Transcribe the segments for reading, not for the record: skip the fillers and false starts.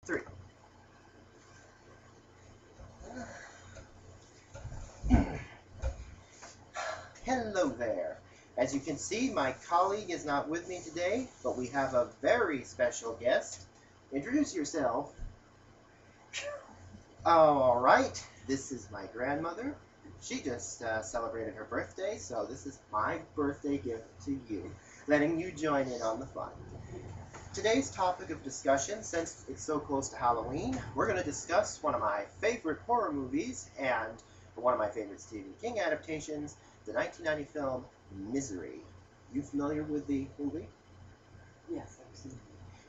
Three. Hello there. As you can see, my colleague is not with me today, but we have a very special guest. Introduce yourself. All right. This is my grandmother. She just celebrated her birthday, so this is my birthday gift to you, letting you join in on the fun. Today's topic of discussion, since it's so close to Halloween, we're going to discuss one of my favorite horror movies and one of my favorite Stephen King adaptations, the 1990 film Misery. You familiar with the movie? Yes, I've seen it.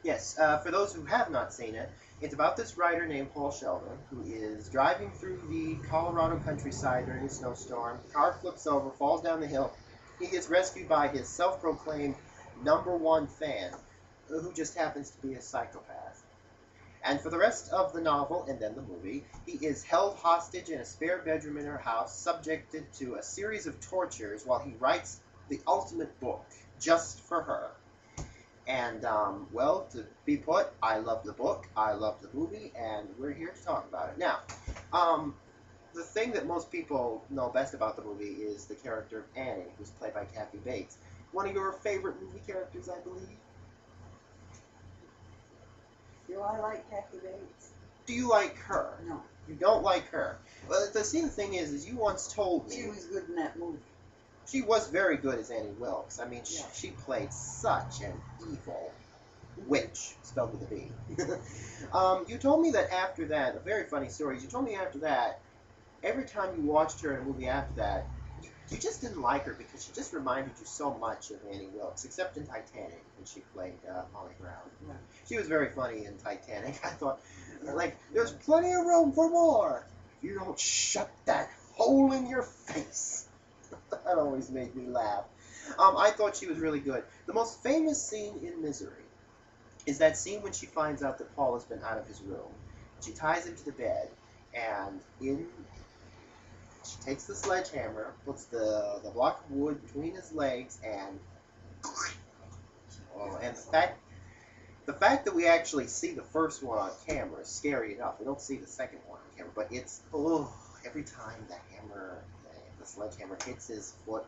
Yes, for those who have not seen it, it's about this writer named Paul Sheldon who is driving through the Colorado countryside during a snowstorm. Car flips over, falls down the hill. He gets rescued by his self-proclaimed #1 fan, who just happens to be a psychopath. And for the rest of the novel, and then the movie, he is held hostage in a spare bedroom in her house, subjected to a series of tortures while he writes the ultimate book, just for her. And, well, to be put, I love the book, I love the movie, and we're here to talk about it. Now, the thing that most people know best about the movie is the character of Annie, who's played by Kathy Bates. One of your favorite movie characters, I believe? Do I like Kathy Bates? Do you like her? No. You don't like her. Well, the thing is you once told me She was good in that movie. she was very good as Annie Wilkes. I mean, Yeah. she played such an evil witch, spelled with a B. You told me that after that, a very funny story. You told me after that, every time you watched her in a movie after that, you just didn't like her because she just reminded you so much of Annie Wilkes, except in Titanic when she played Molly Brown. Right. She was very funny in Titanic. I thought, like, there's plenty of room for more. If you don't shut that hole in your face. That always made me laugh. I thought she was really good. The most famous scene in Misery is that scene when she finds out that Paul has been out of his room. She ties him to the bed, and she takes the sledgehammer, puts the block of wood between his legs, and and the fact that we actually see the first one on camera is scary enough. We don't see the second one on camera, but it's every time the sledgehammer hits his foot,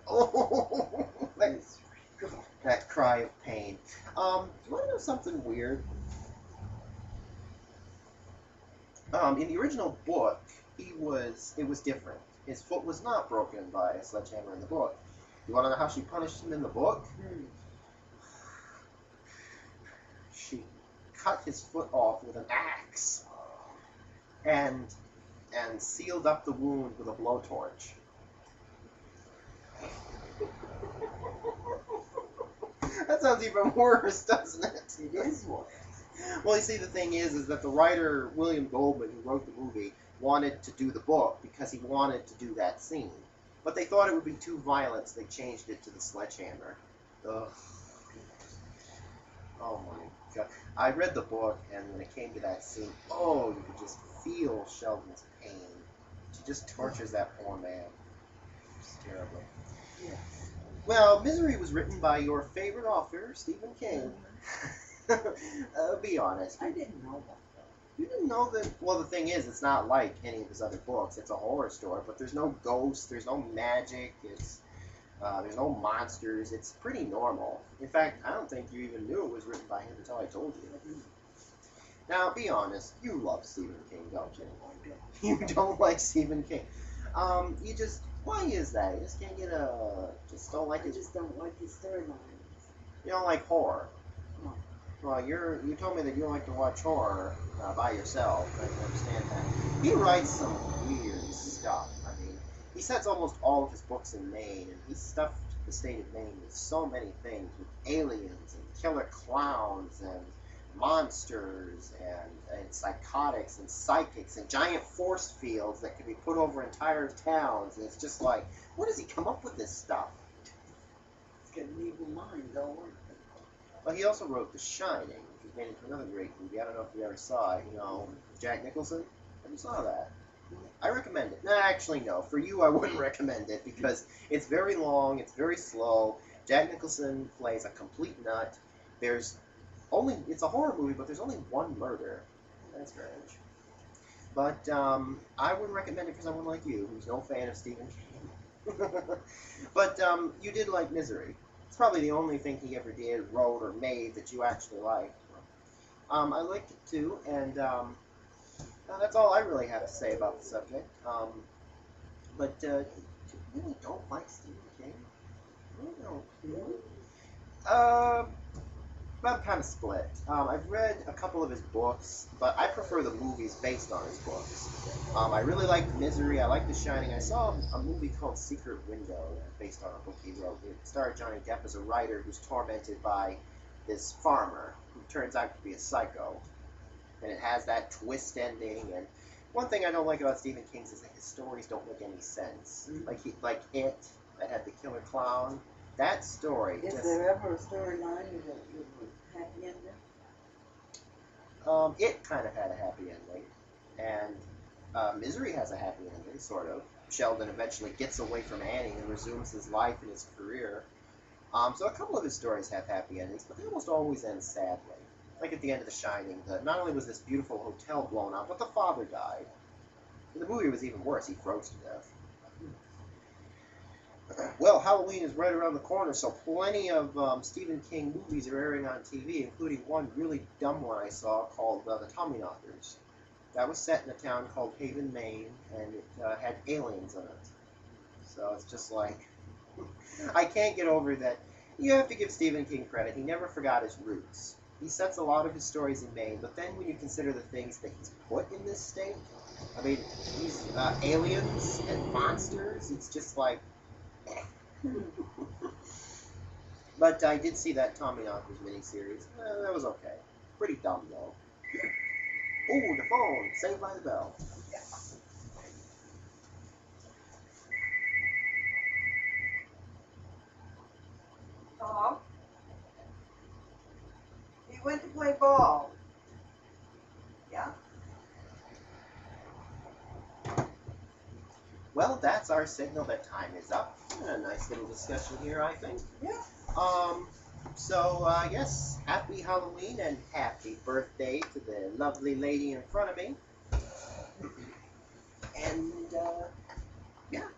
that cry of pain. Do you want to know something weird? In the original book, it was different. His foot was not broken by a sledgehammer in the book. You want to know how she punished him in the book? She cut his foot off with an axe and sealed up the wound with a blowtorch. That sounds even worse, doesn't it? It is worse. Well, you see, the thing is that the writer, William Goldman, who wrote the movie, wanted to do the book because he wanted to do that scene. But they thought it would be too violent, so they changed it to the sledgehammer. Ugh. Oh my god. I read the book, and when it came to that scene, you could just feel Sheldon's pain. She just tortures that poor man. It's terrible. Yes. Well, Misery was written by your favorite author, Stephen King. Be honest. I didn't know that. You didn't know that. Well, the thing is, it's not like any of his other books. It's a horror story, but there's no ghosts, there's no magic, there's no monsters. It's pretty normal. In fact, I don't think you even knew it was written by him until I told you. Now, be honest. You love Stephen King, don't you? You don't like Stephen King. Why is that? You just can't just don't like I it. just don't like his storylines. You don't like horror. No. Well, you told me that you don't like to watch horror by yourself. I can understand that. He writes some weird stuff. I mean, he sets almost all of his books in Maine, and he stuffed the state of Maine with so many things, with aliens and killer clowns and monsters and psychotics and psychics and giant force fields that could be put over entire towns. And it's just like, where does he come up with this stuff? He's got an evil mind, don't worry. Well, he also wrote The Shining, which was made into another great movie. I don't know if you ever saw it. Jack Nicholson. Have you saw that? I recommend it. No, actually, no. For you, I wouldn't recommend it because it's very long, it's very slow. Jack Nicholson plays a complete nut. It's a horror movie, but there's only one murder. That's strange. But I would recommend it for someone like you, who's no fan of Stephen King. But you did like Misery. It's probably the only thing he ever did, wrote, or made that you actually liked. I liked it too, and that's all I really have to say about the subject. But you really don't like Stephen King? I really don't. Uh, I'm kind of split. I've read a couple of his books, but I prefer the movies based on his books. I really liked Misery. I liked The Shining. I saw a movie called Secret Window based on a book he wrote. It starred Johnny Depp as a writer who's tormented by this farmer who turns out to be a psycho. And it has that twist ending. And one thing I don't like about Stephen King's is that his stories don't make any sense. Like It, that had the killer clown. That story. Is there ever a storyline that was happy ending? It kind of had a happy ending, and Misery has a happy ending, sort of. Sheldon eventually gets away from Annie and resumes his life and his career. So a couple of his stories have happy endings, but they almost always end sadly. Like at the end of The Shining, not only was this beautiful hotel blown up, but the father died. The movie was even worse. He froze to death. Well, Halloween is right around the corner, so plenty of Stephen King movies are airing on TV, including one really dumb one I saw called The Tommyknockers. That was set in a town called Haven, Maine, and it had aliens in it. So it's just like, I can't get over that. You have to give Stephen King credit. He never forgot his roots. He sets a lot of his stories in Maine, but then when you consider the things that he's put in this state, I mean, these aliens and monsters, it's just like, But I did see that Tommyknockers miniseries. That was okay. Pretty dumb, though. Ooh, the phone. Saved by the Bell. Tom? He went to play ball. Yeah? Well, that's our signal that time is up. A nice little discussion here, I think. Yeah. So, yes, happy Halloween and happy birthday to the lovely lady in front of me. And, yeah.